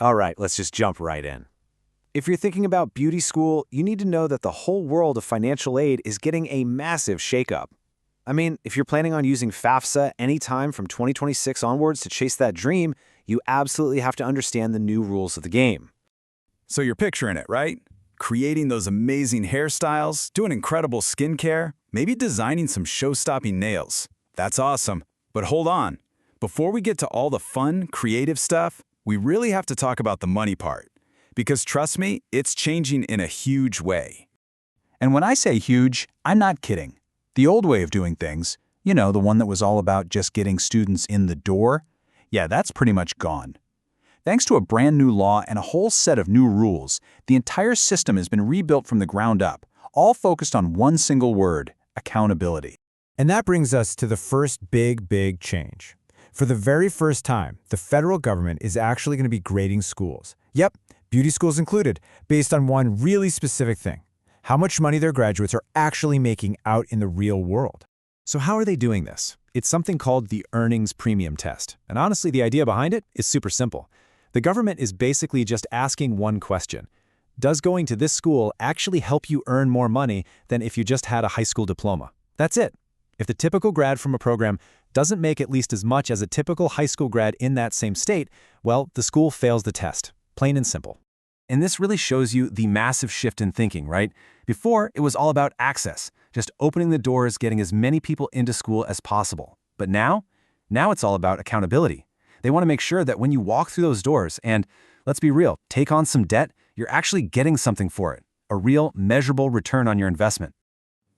All right, let's just jump right in. If you're thinking about beauty school, you need to know that the whole world of financial aid is getting a massive shakeup. I mean, if you're planning on using FAFSA anytime from 2026 onwards to chase that dream, you absolutely have to understand the new rules of the game. So you're picturing it, right? Creating those amazing hairstyles, doing incredible skincare, maybe designing some show-stopping nails. That's awesome. But hold on. Before we get to all the fun, creative stuff, we really have to talk about the money part. Because trust me, it's changing in a huge way. And when I say huge, I'm not kidding. The old way of doing things, the one that was all about just getting students in the door, yeah, that's pretty much gone. Thanks to a brand new law and a whole set of new rules, the entire system has been rebuilt from the ground up, all focused on one single word: accountability. And that brings us to the first big change. For the very first time, the federal government is actually going to be grading schools. Yep, beauty schools included, based on one really specific thing: how much money their graduates are actually making out in the real world. So how are they doing this? It's something called the earnings premium test. And honestly, the idea behind it is super simple. The government is basically just asking one question: does going to this school actually help you earn more money than if you just had a high school diploma? That's it. If the typical grad from a program doesn't make at least as much as a typical high school grad in that same state, well, the school fails the test. Plain and simple. And this really shows you the massive shift in thinking, right? Before, it was all about access, just opening the doors, getting as many people into school as possible. But now it's all about accountability. They want to make sure that when you walk through those doors and, let's be real, take on some debt, you're actually getting something for it, a real, measurable return on your investment.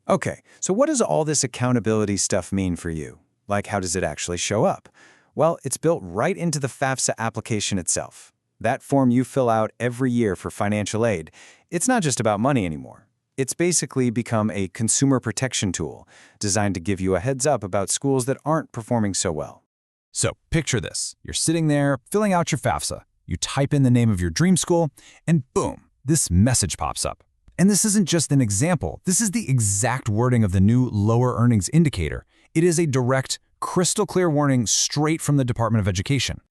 Okay, so what does all this accountability stuff mean for you? Like, how does it actually show up? Well, it's built right into the FAFSA application itself. That form you fill out every year for financial aid, it's not just about money anymore. It's basically become a consumer protection tool designed to give you a heads up about schools that aren't performing so well. So picture this. You're sitting there, filling out your FAFSA. You type in the name of your dream school, and boom, this message pops up. And this isn't just an example. This is the exact wording of the new lower earnings indicator. It is a direct, crystal clear warning straight from the Department of Education.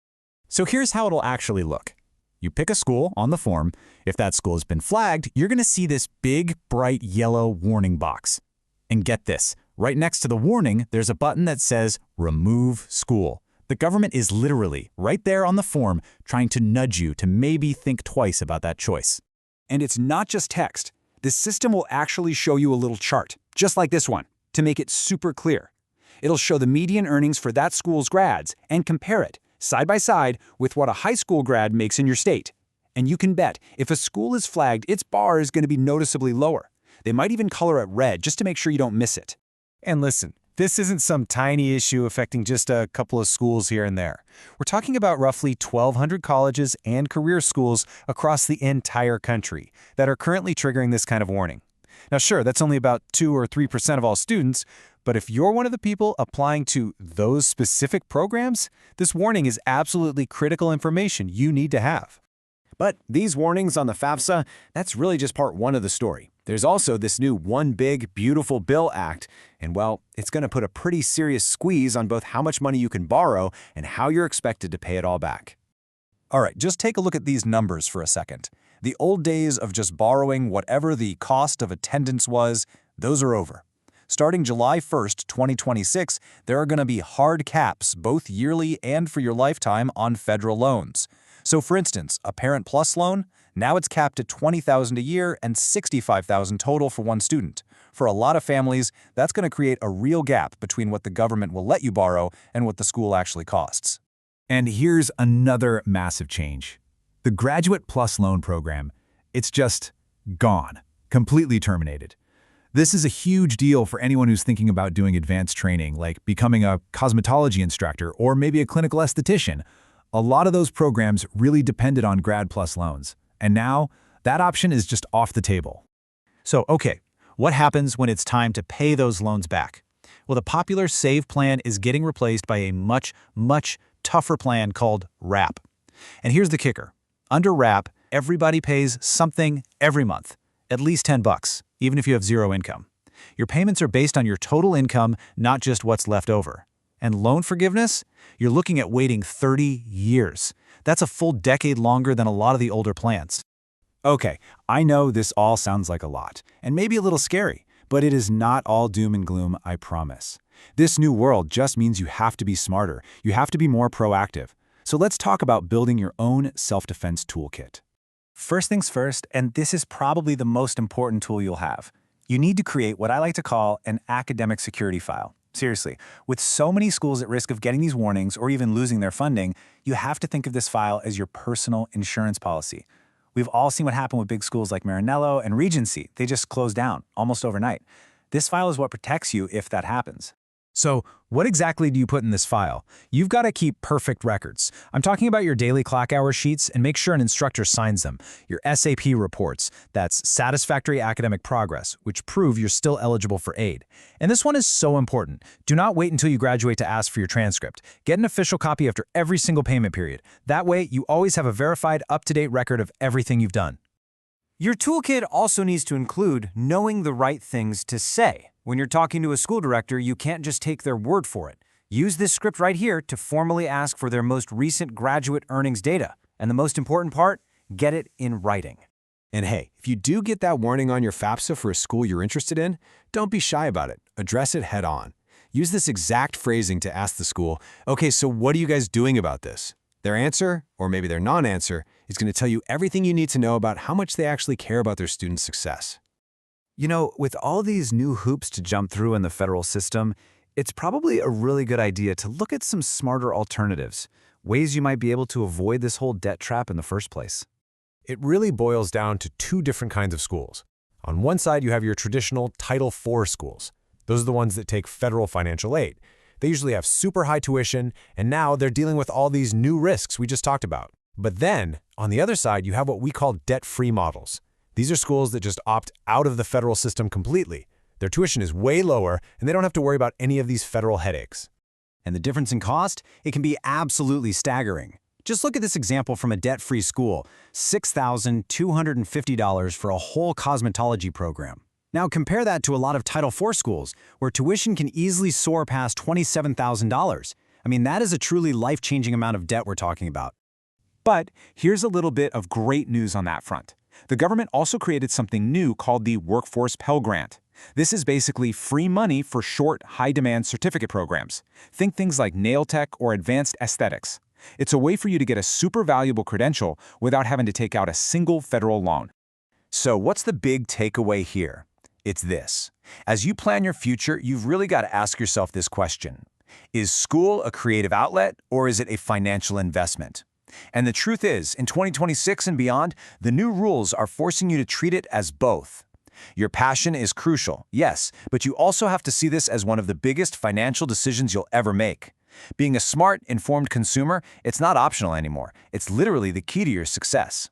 So here's how it'll actually look. You pick a school on the form. If that school has been flagged, you're going to see this big, bright yellow warning box. And get this, right next to the warning, there's a button that says Remove School. The government is literally right there on the form trying to nudge you to maybe think twice about that choice. And it's not just text. The system will actually show you a little chart, just like this one, to make it super clear. It'll show the median earnings for that school's grads and compare it, side by side, with what a high school grad makes in your state. And you can bet, if a school is flagged, its bar is going to be noticeably lower. They might even color it red just to make sure you don't miss it. And listen, this isn't some tiny issue affecting just a couple of schools here and there. We're talking about roughly 1,200 colleges and career schools across the entire country that are currently triggering this kind of warning. Now sure, that's only about 2 or 3% of all students, but if you're one of the people applying to those specific programs, this warning is absolutely critical information you need to have. But these warnings on the FAFSA, that's really just part one of the story. There's also this new One Big Beautiful Bill Act, and well, it's going to put a pretty serious squeeze on both how much money you can borrow and how you're expected to pay it all back. All right, just take a look at these numbers for a second. The old days of just borrowing whatever the cost of attendance was, those are over. Starting July 1st, 2026, there are going to be hard caps, both yearly and for your lifetime, on federal loans. So for instance, a Parent Plus loan, now it's capped at $20,000 a year and $65,000 total for one student. For a lot of families, that's going to create a real gap between what the government will let you borrow and what the school actually costs. And here's another massive change. The Graduate Plus Loan Program, it's just gone, completely terminated. This is a huge deal for anyone who's thinking about doing advanced training, like becoming a cosmetology instructor or maybe a clinical esthetician. A lot of those programs really depended on Grad Plus loans. And now, that option is just off the table. So, okay, what happens when it's time to pay those loans back? Well, the popular SAVE plan is getting replaced by a much tougher plan called RAP. And here's the kicker. Under RAP, everybody pays something every month, at least $10, even if you have zero income. Your payments are based on your total income, not just what's left over. And loan forgiveness? You're looking at waiting 30 years. That's a full decade longer than a lot of the older plans. Okay, I know this all sounds like a lot, and maybe a little scary, but it is not all doom and gloom, I promise. This new world just means you have to be smarter, you have to be more proactive. So let's talk about building your own self-defense toolkit. First things first, and this is probably the most important tool you'll have. You need to create what I like to call an academic security file. Seriously, with so many schools at risk of getting these warnings or even losing their funding, you have to think of this file as your personal insurance policy. We've all seen what happened with big schools like Maranello and Regency. They just closed down almost overnight. This file is what protects you if that happens. So, what exactly do you put in this file? You've got to keep perfect records. I'm talking about your daily clock hour sheets, and make sure an instructor signs them. Your SAP reports, that's satisfactory academic progress, which prove you're still eligible for aid. And this one is so important. Do not wait until you graduate to ask for your transcript. Get an official copy after every single payment period. That way, you always have a verified, up-to-date record of everything you've done. Your toolkit also needs to include knowing the right things to say. When you're talking to a school director, you can't just take their word for it. Use this script right here to formally ask for their most recent graduate earnings data. And the most important part, get it in writing. And hey, if you do get that warning on your FAFSA for a school you're interested in, don't be shy about it. Address it head on. Use this exact phrasing to ask the school, okay, so what are you guys doing about this? Their answer, or maybe their non-answer, is going to tell you everything you need to know about how much they actually care about their students' success. You know, with all these new hoops to jump through in the federal system, it's probably a really good idea to look at some smarter alternatives, ways you might be able to avoid this whole debt trap in the first place. It really boils down to two different kinds of schools. On one side, you have your traditional Title IV schools. Those are the ones that take federal financial aid. They usually have super high tuition, and now they're dealing with all these new risks we just talked about. But then, on the other side, you have what we call debt-free models. These are schools that just opt out of the federal system completely. Their tuition is way lower, and they don't have to worry about any of these federal headaches. And the difference in cost? It can be absolutely staggering. Just look at this example from a debt-free school, $6,250 for a whole cosmetology program. Now compare that to a lot of Title IV schools, where tuition can easily soar past $27,000. I mean, that is a truly life-changing amount of debt we're talking about. But here's a little bit of great news on that front. The government also created something new called the Workforce Pell Grant. This is basically free money for short, high-demand certificate programs. Think things like nail tech or advanced aesthetics. It's a way for you to get a super valuable credential without having to take out a single federal loan. So what's the big takeaway here? It's this. As you plan your future, you've really got to ask yourself this question. Is school a creative outlet, or is it a financial investment? And the truth is, in 2026 and beyond, the new rules are forcing you to treat it as both. Your passion is crucial, yes, but you also have to see this as one of the biggest financial decisions you'll ever make. Being a smart, informed consumer, it's not optional anymore. It's literally the key to your success.